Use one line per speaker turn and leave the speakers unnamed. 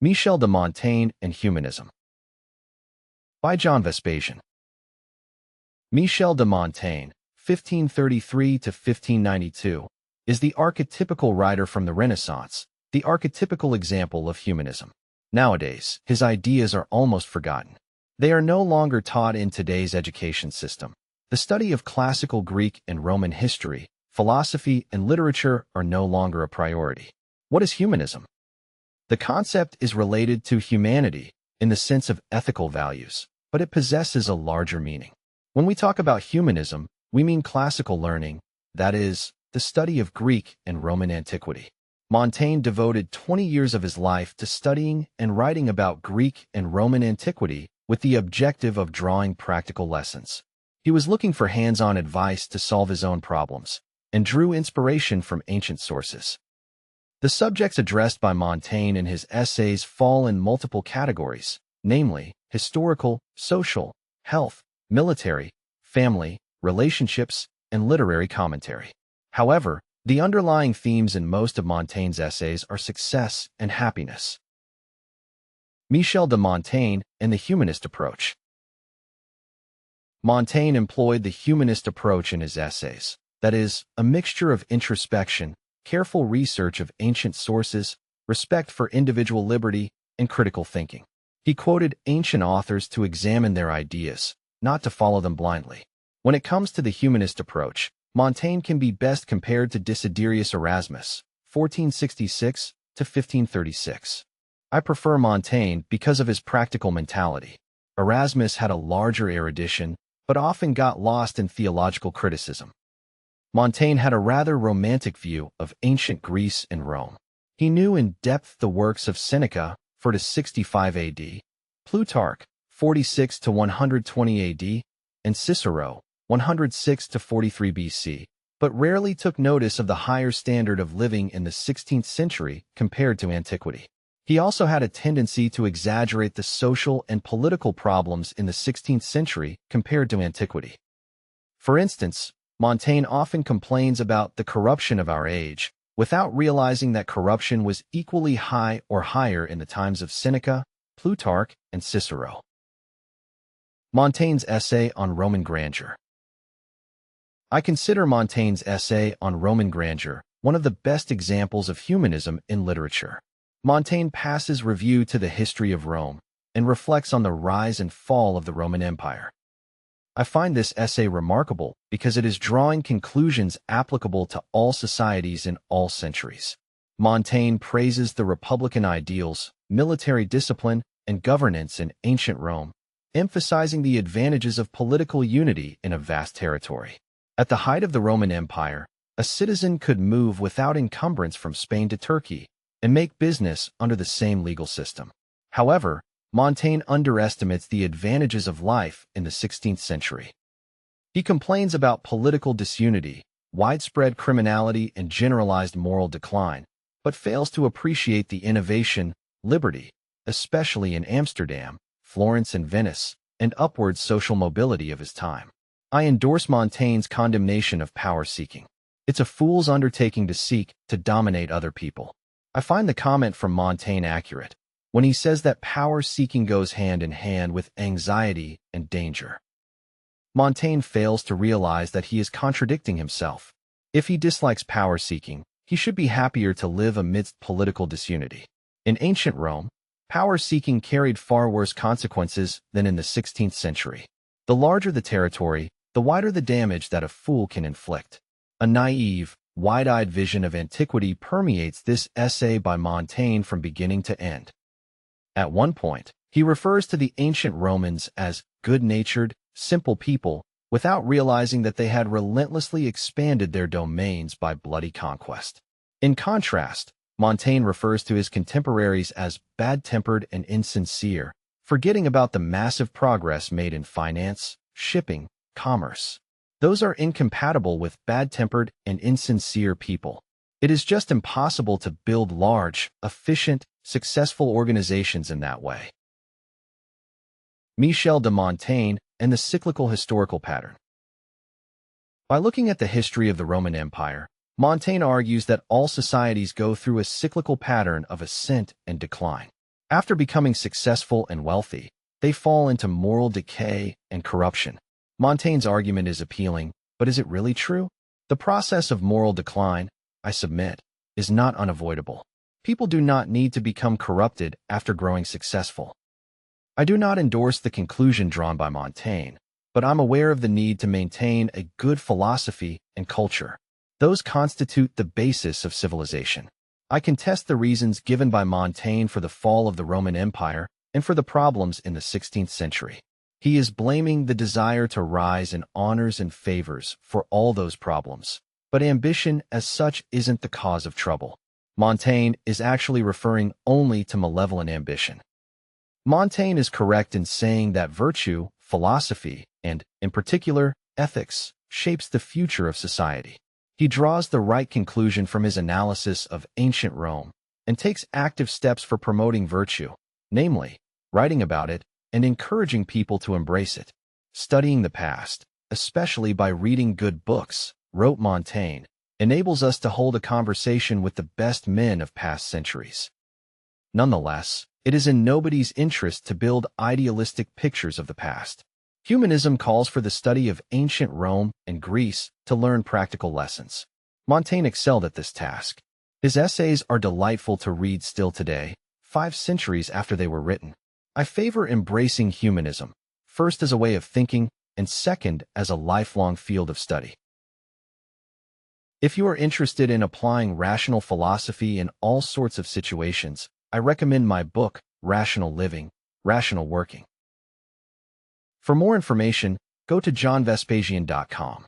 Michel de Montaigne and Humanism by John Vespasian. Michel de Montaigne, 1533 to 1592, is the archetypical writer from the Renaissance, the archetypical example of humanism. Nowadays, his ideas are almost forgotten. They are no longer taught in today's education system. The study of classical Greek and Roman history, philosophy, and literature are no longer a priority. What is humanism? The concept is related to humanity in the sense of ethical values, but it possesses a larger meaning. When we talk about humanism, we mean classical learning, that is, the study of Greek and Roman antiquity. Montaigne devoted 20 years of his life to studying and writing about Greek and Roman antiquity with the objective of drawing practical lessons. He was looking for hands-on advice to solve his own problems and drew inspiration from ancient sources. The subjects addressed by Montaigne in his essays fall in multiple categories, namely historical, social, health, military, family, relationships, and literary commentary. However, the underlying themes in most of Montaigne's essays are success and happiness. Michel de Montaigne and the humanist approach. Montaigne employed the humanist approach in his essays, that is, a mixture of introspection, careful research of ancient sources, respect for individual liberty, and critical thinking. He quoted ancient authors to examine their ideas, not to follow them blindly. When it comes to the humanist approach, Montaigne can be best compared to Desiderius Erasmus, 1466 to 1536. I prefer Montaigne because of his practical mentality. Erasmus had a larger erudition, but often got lost in theological criticism. Montaigne had a rather romantic view of ancient Greece and Rome. He knew in depth the works of Seneca, 4 to 65 AD, Plutarch, 46 to 120 AD, and Cicero, 106 to 43 BC, but rarely took notice of the higher standard of living in the 16th century compared to antiquity. He also had a tendency to exaggerate the social and political problems in the 16th century compared to antiquity. For instance, Montaigne often complains about the corruption of our age, without realizing that corruption was equally high or higher in the times of Seneca, Plutarch, and Cicero. Montaigne's essay on Roman grandeur. I consider Montaigne's essay on Roman grandeur one of the best examples of humanism in literature. Montaigne passes review to the history of Rome and reflects on the rise and fall of the Roman Empire. I find this essay remarkable because it is drawing conclusions applicable to all societies in all centuries. Montaigne praises the republican ideals, military discipline, and governance in ancient Rome, emphasizing the advantages of political unity in a vast territory. At the height of the Roman Empire, a citizen could move without encumbrance from Spain to Turkey and make business under the same legal system. However, Montaigne underestimates the advantages of life in the 16th century. He complains about political disunity, widespread criminality, and generalized moral decline, but fails to appreciate the innovation, liberty, especially in Amsterdam, Florence, and Venice, and upward social mobility of his time. I endorse Montaigne's condemnation of power-seeking. It's a fool's undertaking to seek to dominate other people. I find the comment from Montaigne accurate when he says that power-seeking goes hand in hand with anxiety and danger. Montaigne fails to realize that he is contradicting himself. If he dislikes power-seeking, he should be happier to live amidst political disunity. In ancient Rome, power-seeking carried far worse consequences than in the 16th century. The larger the territory, the wider the damage that a fool can inflict. A naive, wide-eyed vision of antiquity permeates this essay by Montaigne from beginning to end. At one point, he refers to the ancient Romans as good-natured, simple people, without realizing that they had relentlessly expanded their domains by bloody conquest. In contrast, Montaigne refers to his contemporaries as bad-tempered and insincere, forgetting about the massive progress made in finance, shipping, commerce. Those are incompatible with bad-tempered and insincere people. It is just impossible to build large, efficient, successful organizations in that way. Michel de Montaigne and the cyclical historical pattern. By looking at the history of the Roman Empire, Montaigne argues that all societies go through a cyclical pattern of ascent and decline. After becoming successful and wealthy, they fall into moral decay and corruption. Montaigne's argument is appealing, but is it really true? The process of moral decline, I submit, is not unavoidable. People do not need to become corrupted after growing successful. I do not endorse the conclusion drawn by Montaigne, but I'm aware of the need to maintain a good philosophy and culture. Those constitute the basis of civilization. I contest the reasons given by Montaigne for the fall of the Roman Empire and for the problems in the 16th century. He is blaming the desire to rise in honors and favors for all those problems. But ambition as such isn't the cause of trouble. Montaigne is actually referring only to malevolent ambition. Montaigne is correct in saying that virtue, philosophy, and, in particular, ethics, shapes the future of society. He draws the right conclusion from his analysis of ancient Rome and takes active steps for promoting virtue, namely, writing about it and encouraging people to embrace it. Studying the past, especially by reading good books, wrote Montaigne, enables us to hold a conversation with the best men of past centuries. Nonetheless, it is in nobody's interest to build idealistic pictures of the past. Humanism calls for the study of ancient Rome and Greece to learn practical lessons. Montaigne excelled at this task. His essays are delightful to read still today, 5 centuries after they were written. I favor embracing humanism, first as a way of thinking and second as a lifelong field of study. If you are interested in applying rational philosophy in all sorts of situations, I recommend my book, Rational Living, Rational Working. For more information, go to johnvespasian.com.